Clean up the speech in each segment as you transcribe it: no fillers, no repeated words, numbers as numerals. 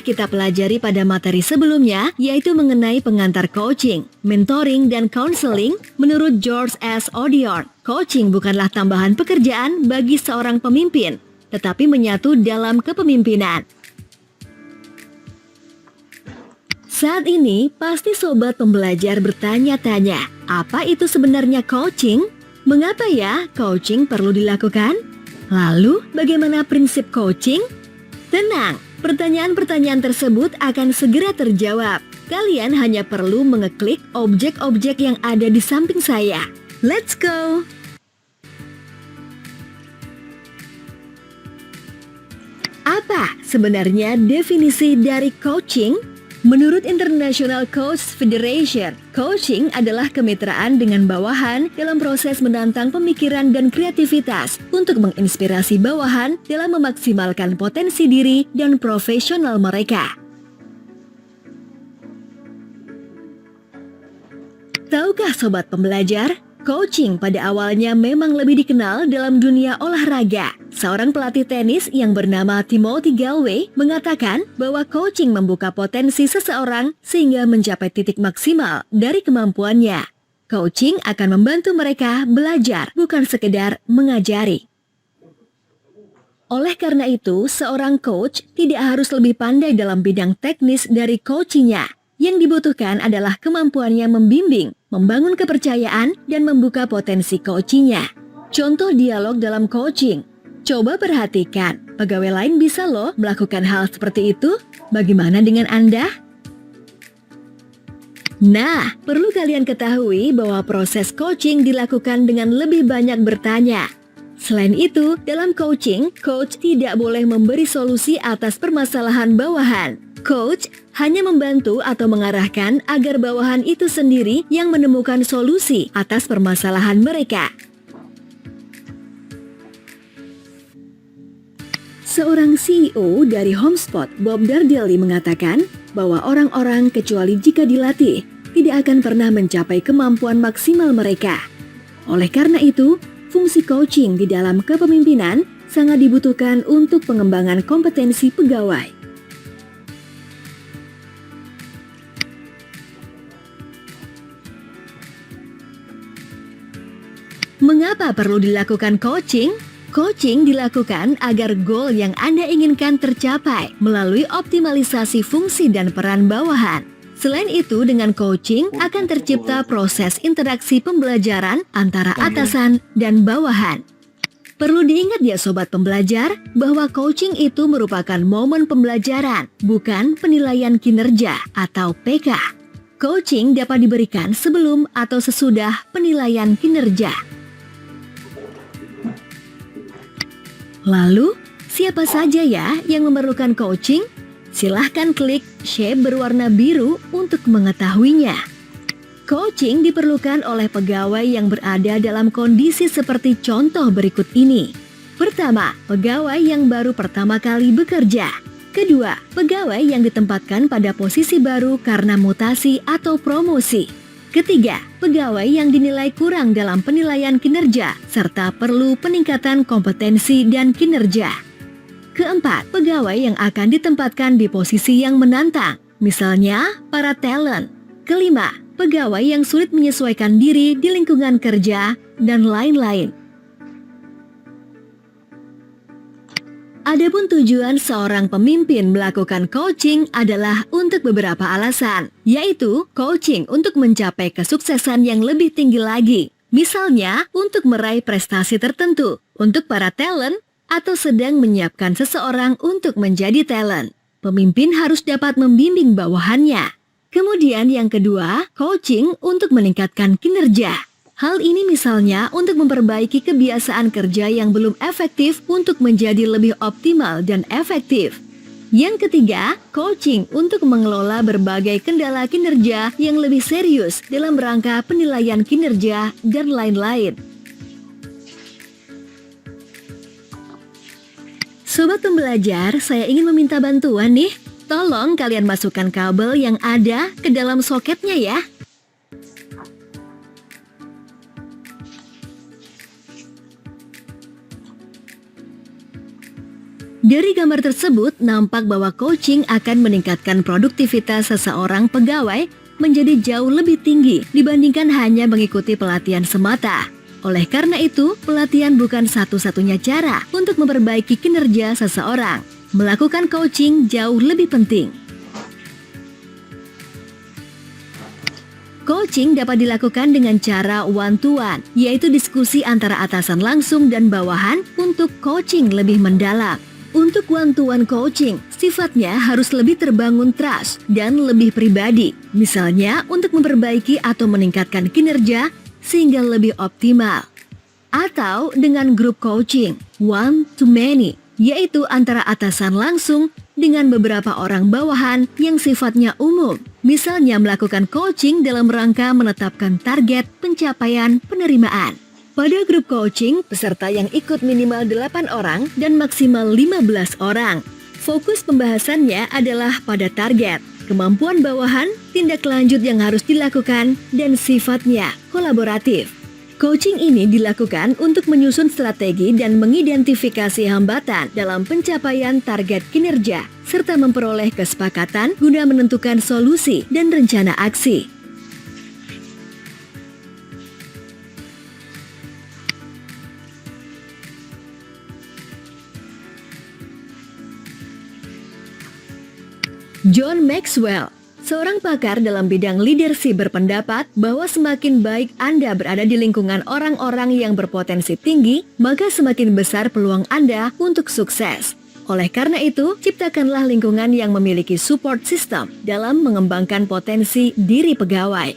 kita pelajari pada materi sebelumnya, yaitu mengenai pengantar coaching, mentoring, dan counseling. Menurut George S. Odiorn, coaching bukanlah tambahan pekerjaan bagi seorang pemimpin, tetapi menyatu dalam kepemimpinan. Saat ini, pasti sobat pembelajar bertanya-tanya, apa itu sebenarnya coaching? Mengapa ya coaching perlu dilakukan? Lalu, bagaimana prinsip coaching? Tenang, pertanyaan-pertanyaan tersebut akan segera terjawab. Kalian hanya perlu mengeklik objek-objek yang ada di samping saya. Let's go! Apa sebenarnya definisi dari coaching? Menurut International Coach Federation, coaching adalah kemitraan dengan bawahan dalam proses menantang pemikiran dan kreativitas untuk menginspirasi bawahan dalam memaksimalkan potensi diri dan profesional mereka. Tahukah sobat pembelajar? Coaching pada awalnya memang lebih dikenal dalam dunia olahraga. Seorang pelatih tenis yang bernama Timothy Gallwey mengatakan bahwa coaching membuka potensi seseorang sehingga mencapai titik maksimal dari kemampuannya. Coaching akan membantu mereka belajar, bukan sekedar mengajari. Oleh karena itu, seorang coach tidak harus lebih pandai dalam bidang teknis dari coachingnya. Yang dibutuhkan adalah kemampuannya membimbing, membangun kepercayaan, dan membuka potensi coachingnya. Contoh dialog dalam coaching. Coba perhatikan, pegawai lain bisa loh melakukan hal seperti itu. Bagaimana dengan Anda? Nah, perlu kalian ketahui bahwa proses coaching dilakukan dengan lebih banyak bertanya. Selain itu, dalam coaching, coach tidak boleh memberi solusi atas permasalahan bawahan. Coach hanya membantu atau mengarahkan agar bawahan itu sendiri yang menemukan solusi atas permasalahan mereka. Seorang CEO dari HomeSpot, Bob Dardelli, mengatakan bahwa orang-orang kecuali jika dilatih, tidak akan pernah mencapai kemampuan maksimal mereka. Oleh karena itu, fungsi coaching di dalam kepemimpinan sangat dibutuhkan untuk pengembangan kompetensi pegawai. Mengapa perlu dilakukan coaching? Coaching dilakukan agar goal yang Anda inginkan tercapai melalui optimalisasi fungsi dan peran bawahan. Selain itu, dengan coaching akan tercipta proses interaksi pembelajaran antara atasan dan bawahan. Perlu diingat ya sobat pembelajar, bahwa coaching itu merupakan momen pembelajaran, bukan penilaian kinerja atau PK. Coaching dapat diberikan sebelum atau sesudah penilaian kinerja. Lalu, siapa saja ya yang memerlukan coaching? Silahkan klik shape berwarna biru untuk mengetahuinya. Coaching diperlukan oleh pegawai yang berada dalam kondisi seperti contoh berikut ini. Pertama, pegawai yang baru pertama kali bekerja. Kedua, pegawai yang ditempatkan pada posisi baru karena mutasi atau promosi. Ketiga, pegawai yang dinilai kurang dalam penilaian kinerja serta perlu peningkatan kompetensi dan kinerja. Keempat, pegawai yang akan ditempatkan di posisi yang menantang, misalnya para talent. Kelima, pegawai yang sulit menyesuaikan diri di lingkungan kerja, dan lain-lain. Adapun tujuan seorang pemimpin melakukan coaching adalah untuk beberapa alasan, yaitu coaching untuk mencapai kesuksesan yang lebih tinggi lagi. Misalnya, untuk meraih prestasi tertentu, untuk para talent, atau sedang menyiapkan seseorang untuk menjadi talent. Pemimpin harus dapat membimbing bawahannya. Kemudian yang kedua, coaching untuk meningkatkan kinerja. Hal ini misalnya untuk memperbaiki kebiasaan kerja yang belum efektif untuk menjadi lebih optimal dan efektif. Yang ketiga, coaching untuk mengelola berbagai kendala kinerja yang lebih serius dalam rangka penilaian kinerja dan lain-lain. Sobat pembelajar, saya ingin meminta bantuan nih. Tolong kalian masukkan kabel yang ada ke dalam soketnya ya. Dari gambar tersebut, nampak bahwa coaching akan meningkatkan produktivitas seseorang pegawai menjadi jauh lebih tinggi dibandingkan hanya mengikuti pelatihan semata. Oleh karena itu, pelatihan bukan satu-satunya cara untuk memperbaiki kinerja seseorang. Melakukan coaching jauh lebih penting. Coaching dapat dilakukan dengan cara one-to-one, yaitu diskusi antara atasan langsung dan bawahan untuk coaching lebih mendalam. Untuk one-to-one coaching, sifatnya harus lebih terbangun trust dan lebih pribadi. Misalnya, untuk memperbaiki atau meningkatkan kinerja sehingga lebih optimal. Atau dengan group coaching, one-to-many, yaitu antara atasan langsung dengan beberapa orang bawahan yang sifatnya umum. Misalnya melakukan coaching dalam rangka menetapkan target pencapaian penerimaan. Pada grup coaching, peserta yang ikut minimal 8 orang dan maksimal 15 orang. Fokus pembahasannya adalah pada target, kemampuan bawahan, tindak lanjut yang harus dilakukan, dan sifatnya kolaboratif. Coaching ini dilakukan untuk menyusun strategi dan mengidentifikasi hambatan dalam pencapaian target kinerja, serta memperoleh kesepakatan guna menentukan solusi dan rencana aksi. John Maxwell, seorang pakar dalam bidang leadership, berpendapat bahwa semakin baik Anda berada di lingkungan orang-orang yang berpotensi tinggi, maka semakin besar peluang Anda untuk sukses. Oleh karena itu, ciptakanlah lingkungan yang memiliki support system dalam mengembangkan potensi diri pegawai.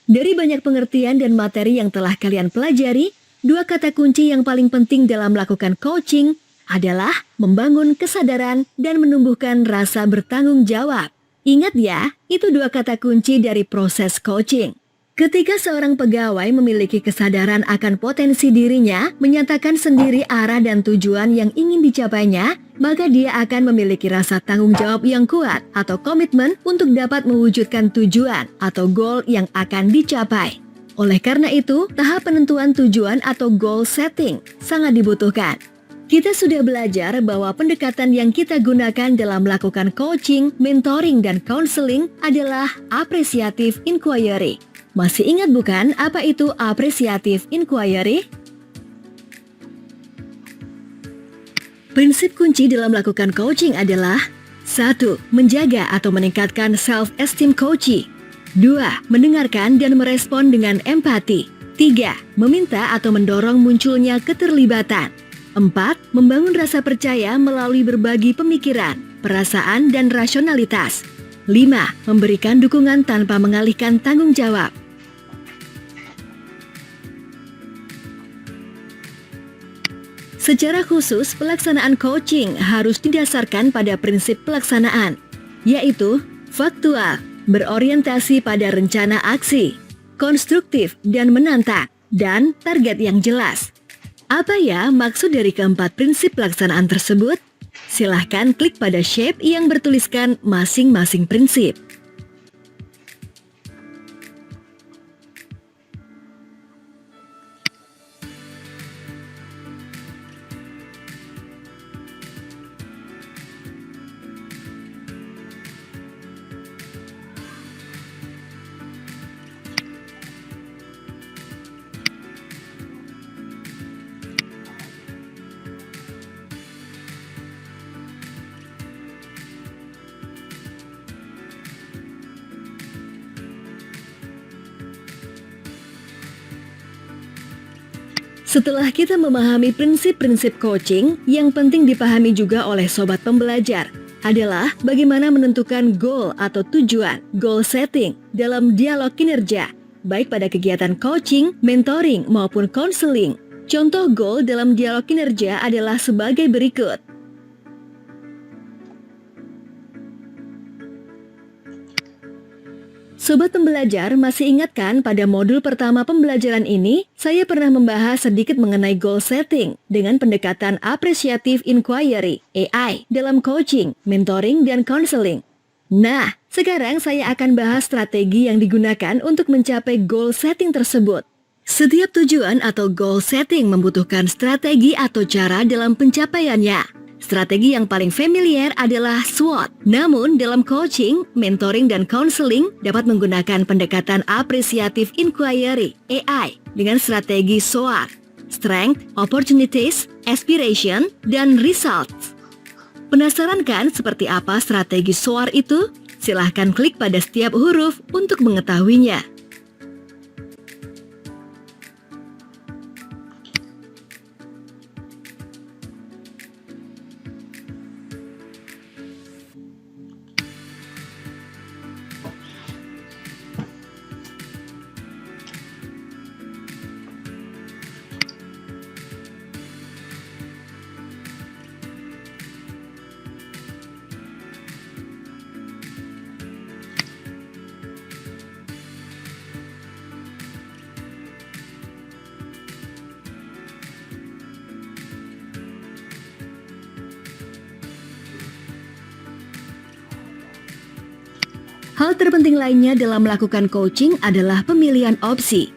Dari banyak pengertian dan materi yang telah kalian pelajari, 2 kata kunci yang paling penting dalam melakukan coaching adalah membangun kesadaran dan menumbuhkan rasa bertanggung jawab. Ingat ya, itu 2 kata kunci dari proses coaching. Ketika seorang pegawai memiliki kesadaran akan potensi dirinya, menyatakan sendiri arah dan tujuan yang ingin dicapainya, maka dia akan memiliki rasa tanggung jawab yang kuat atau komitmen untuk dapat mewujudkan tujuan atau goal yang akan dicapai. Oleh karena itu, tahap penentuan tujuan atau goal setting sangat dibutuhkan. Kita sudah belajar bahwa pendekatan yang kita gunakan dalam melakukan coaching, mentoring, dan counseling adalah appreciative inquiry. Masih ingat bukan apa itu appreciative inquiry? Prinsip kunci dalam melakukan coaching adalah 1. Menjaga atau meningkatkan self-esteem coachee. 2. Mendengarkan dan merespon dengan empati. 3. Meminta atau mendorong munculnya keterlibatan. 4. Membangun rasa percaya melalui berbagi pemikiran, perasaan, dan rasionalitas. 5. Memberikan dukungan tanpa mengalihkan tanggung jawab. Secara khusus, pelaksanaan coaching harus didasarkan pada prinsip pelaksanaan, yaitu faktual, berorientasi pada rencana aksi, konstruktif dan menantang, dan target yang jelas. Apa ya maksud dari keempat prinsip pelaksanaan tersebut? Silahkan klik pada shape yang bertuliskan masing-masing prinsip. Setelah kita memahami prinsip-prinsip coaching, yang penting dipahami juga oleh sobat pembelajar adalah bagaimana menentukan goal atau tujuan, goal setting, dalam dialog kinerja, baik pada kegiatan coaching, mentoring, maupun counseling. Contoh goal dalam dialog kinerja adalah sebagai berikut. Sobat pembelajar, masih ingat kan pada modul pertama pembelajaran ini, saya pernah membahas sedikit mengenai goal setting dengan pendekatan appreciative inquiry, AI, dalam coaching, mentoring, dan counseling. Nah, sekarang saya akan bahas strategi yang digunakan untuk mencapai goal setting tersebut. Setiap tujuan atau goal setting membutuhkan strategi atau cara dalam pencapaiannya. Strategi yang paling familiar adalah SWOT. Namun, dalam coaching, mentoring, dan counseling dapat menggunakan pendekatan Appreciative Inquiry (AI) dengan strategi SOAR: Strength, Opportunities, Aspiration, dan Results. Penasaran kan seperti apa strategi SOAR itu? Silahkan klik pada setiap huruf untuk mengetahuinya. Hal terpenting lainnya dalam melakukan coaching adalah pemilihan opsi.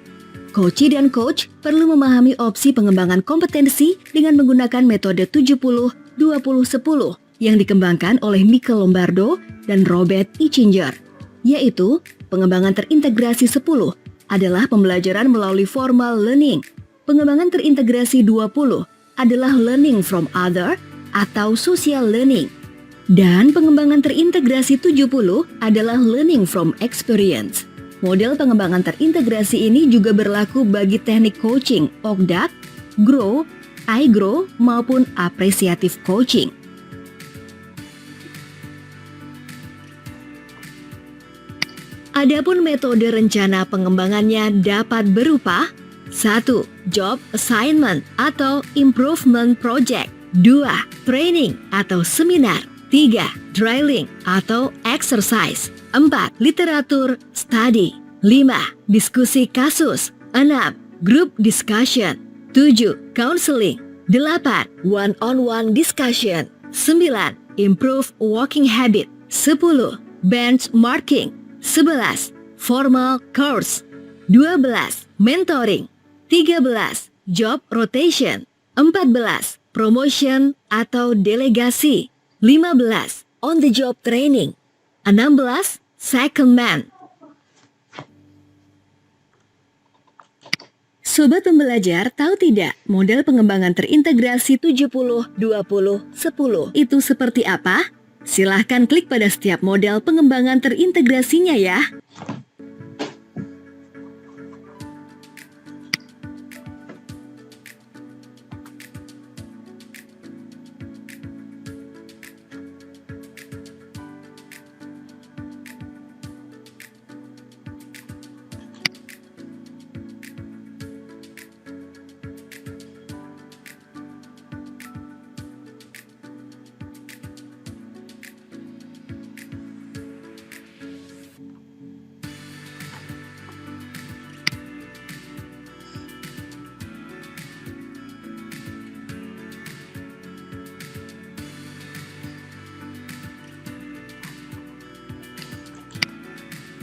Coach dan coach perlu memahami opsi pengembangan kompetensi dengan menggunakan metode 70-20-10 yang dikembangkan oleh Michael Lombardo dan Robert Itchinger, yaitu pengembangan terintegrasi 10 adalah pembelajaran melalui formal learning, pengembangan terintegrasi 20 adalah learning from other atau social learning, dan pengembangan terintegrasi 70 adalah learning from experience. Model pengembangan terintegrasi ini juga berlaku bagi teknik coaching OGDAC, GROW, iGrow maupun Appreciative Coaching. Adapun metode rencana pengembangannya dapat berupa 1. Job assignment atau improvement project, 2. Training atau seminar, 3. Drilling atau exercise, 4. Literatur study, 5. Diskusi kasus, 6. Group discussion, 7. Counseling, 8. One-on-one discussion, 9. Improve working habit, 10. Benchmarking, 11. Formal course, 12. Mentoring, 13. Job rotation, 14. Promotion atau delegasi, 15. On-the-job training, 16. Secondment. Sobat pembelajar, tahu tidak model pengembangan terintegrasi 70-20-10 itu seperti apa? Silahkan klik pada setiap model pengembangan terintegrasinya ya.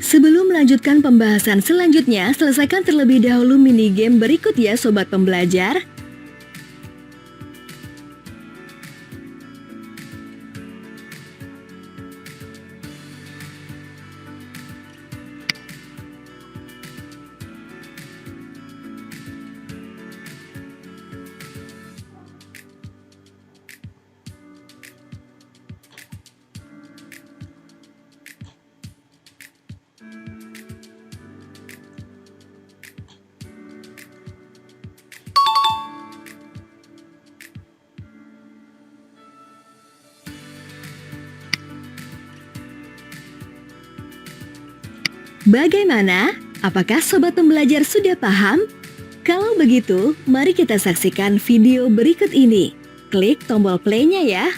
Sebelum melanjutkan pembahasan selanjutnya, selesaikan terlebih dahulu mini game berikut ya Sobat Pembelajar. Bagaimana? Apakah Sobat Pembelajar sudah paham? Kalau begitu, mari kita saksikan video berikut ini. Klik tombol play-nya ya.